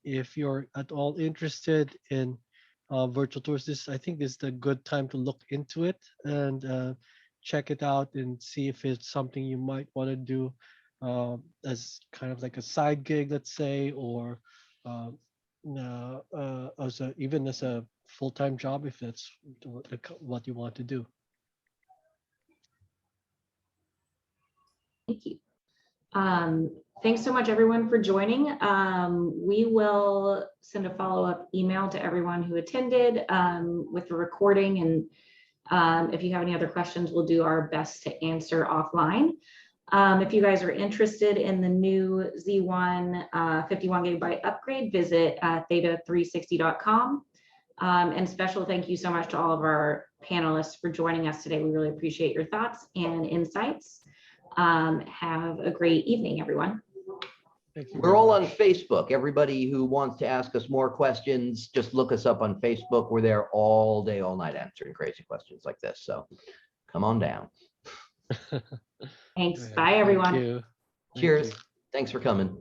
[SPEAKER 2] if you're at all interested in virtual tours, I think this is a good time to look into it and check it out and see if it's something you might want to do as kind of like a side gig, let's say, or even as a full-time job, if that's what you want to do.
[SPEAKER 1] Thank you. Thanks so much, everyone, for joining. We will send a follow-up email to everyone who attended with the recording. And if you have any other questions, we'll do our best to answer offline. If you guys are interested in the new Z1 51GB upgrade, visit theta360.com. And special thank you so much to all of our panelists for joining us today. We really appreciate your thoughts and insights. Have a great evening, everyone.
[SPEAKER 3] We're all on Facebook. Everybody who wants to ask us more questions, just look us up on Facebook. We're there all day, all night answering crazy questions like this. So come on down.
[SPEAKER 1] Thanks. Bye, everyone.
[SPEAKER 2] Thank you.
[SPEAKER 3] Cheers. Thanks for coming.